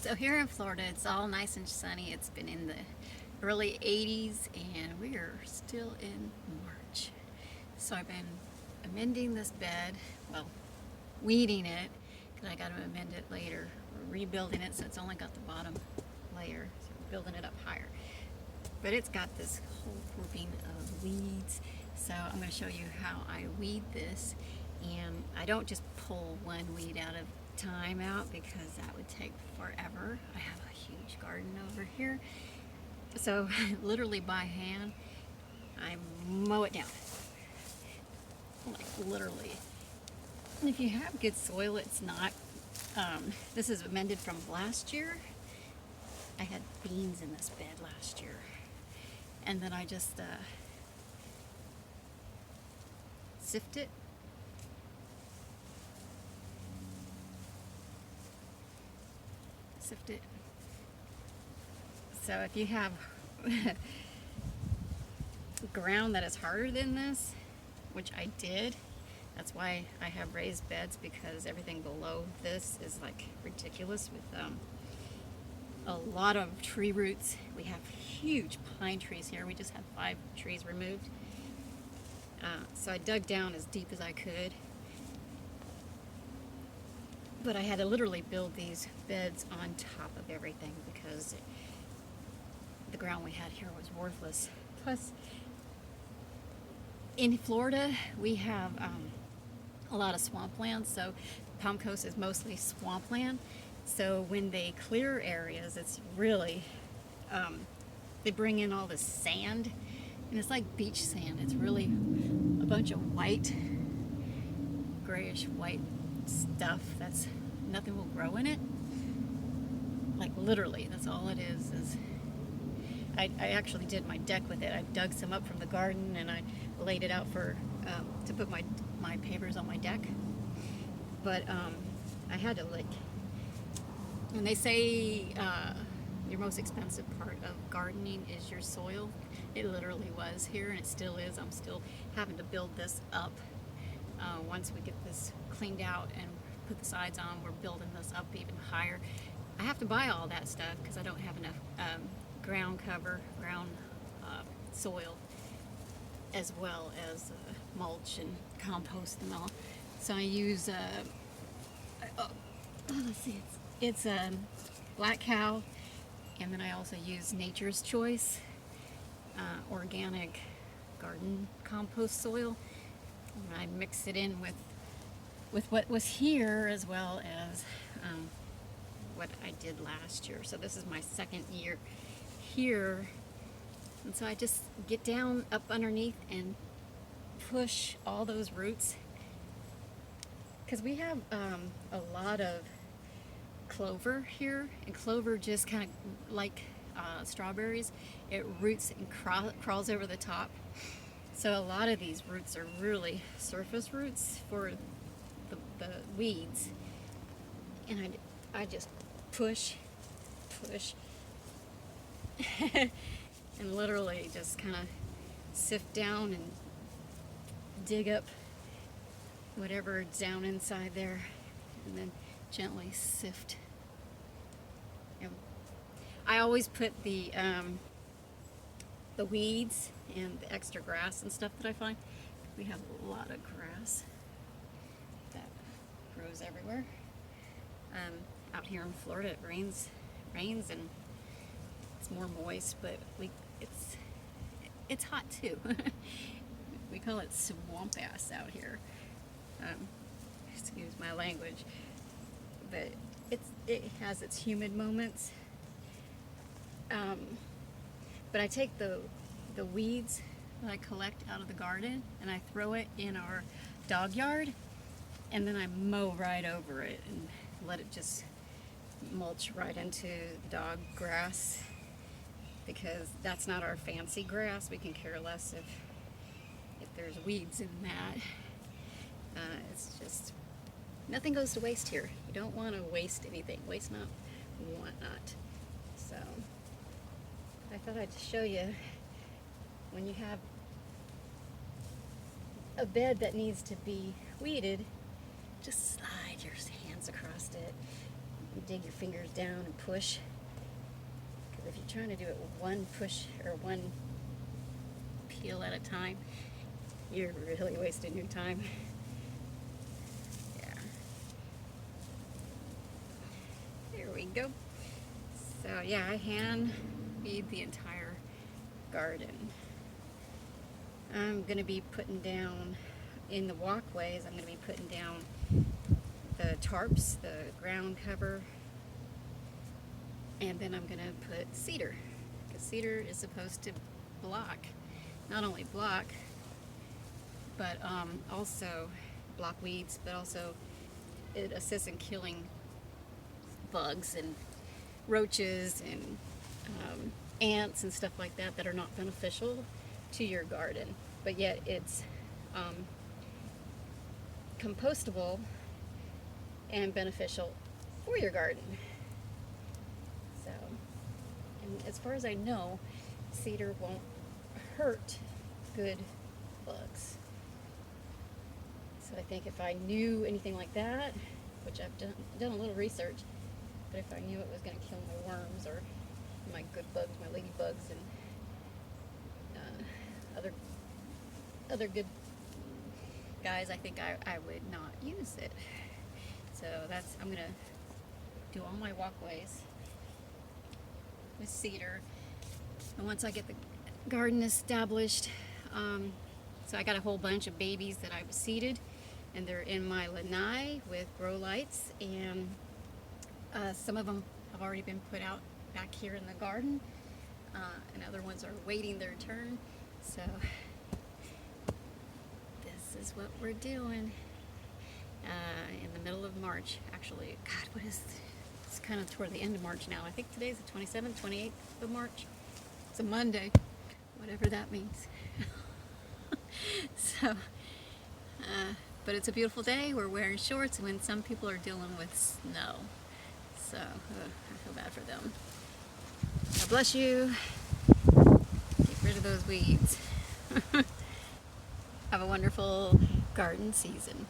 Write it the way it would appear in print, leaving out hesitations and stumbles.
So here in Florida, it's all nice and sunny. It's been in the early 80s and we are still in March. So I've been amending this bed, well, weeding it, because I got to amend it later. We're rebuilding it so it's only got the bottom layer, so we're building it up higher. But it's got this whole grouping of weeds. So I'm going to show you how I weed this. And I don't just pull one weed out of time out because that would take forever. I have a huge garden over here. So literally by hand, I mow it down. Like literally. And if you have good soil, it's not. This is amended from last year. I had beans in this bed last year. And then I just sift it. Sift it. So if you have ground that is harder than this, which I did, that's why I have raised beds, because everything below this is like ridiculous with a lot of tree roots. We have huge pine trees here. We just had 5 trees removed. So I dug down as deep as I could. But I had to literally build these beds on top of everything because the ground we had here was worthless. Plus, in Florida, we have a lot of swampland, so Palm Coast is mostly swampland. So when they clear areas, it's really, they bring in all this sand, and it's like beach sand. It's really a bunch of white, grayish white stuff that's nothing will grow in it. Like literally, that's all it is I actually did my deck with it. I dug some up from the garden and I laid it out for to put my pavers on my deck. But I had to, like, when they say your most expensive part of gardening is your soil, it literally was here and it still is. I'm still having to build this up. Once we get this cleaned out and put the sides on, we're building this up even higher. I have to buy all that stuff because I don't have enough ground cover, ground soil, as well as mulch and compost and all. So I use, let's see, it's Black Cow, and then I also use Nature's Choice organic garden compost soil. And I mix it in with what was here, as well as what I did last year. So this is my second year here, and so I just get down up underneath and push all those roots, because we have a lot of clover here, and clover just kind of like strawberries, it roots and crawls over the top. So a lot of these roots are really surface roots for the weeds, and I just push and literally just kind of sift down and dig up whatever down inside there, and then gently sift. And I always put the weeds and the extra grass and stuff that I find. We have a lot of grass that grows everywhere. Out here in Florida, it rains and it's more moist, but it's hot too. We call it swamp ass out here. Excuse my language, but it has its humid moments. But I take the weeds that I collect out of the garden and I throw it in our dog yard, and then I mow right over it and let it just mulch right into the dog grass, because that's not our fancy grass. We can care less if there's weeds in that. It's just, nothing goes to waste here. You don't want to waste anything. Waste not, want not. So I thought I'd show you, when you have a bed that needs to be weeded, just slide your hands across it. You dig your fingers down and push. Because if you're trying to do it one push or one peel at a time, you're really wasting your time. Yeah. There we go. So yeah, I hand feed the entire garden. I'm going to be putting down, in the walkways, I'm going to be putting down the tarps, the ground cover, and then I'm going to put cedar, because cedar is supposed to block, not only block, but also block weeds, but also it assists in killing bugs and roaches and ants and stuff like that that are not beneficial to your garden, but yet it's compostable and beneficial for your garden. So, and as far as I know, cedar won't hurt good bugs. So I think if I knew anything like that, which I've done a little research, but if I knew it was going to kill my worms or my good bugs, my ladybugs, and other good guys, I think I would not use it. So I'm going to do all my walkways with cedar. And once I get the garden established, so I got a whole bunch of babies that I've seeded, and they're in my lanai with grow lights, and some of them have already been put out back here in the garden, and other ones are waiting their turn. So this is what we're doing in the middle of March. Actually, God, it's kind of toward the end of March now. I think today's the 27th, 28th of March. It's a Monday, whatever that means. So, but it's a beautiful day. We're wearing shorts when some people are dealing with snow. So, I feel bad for them. God bless you. Get rid of those weeds. Have a wonderful garden season.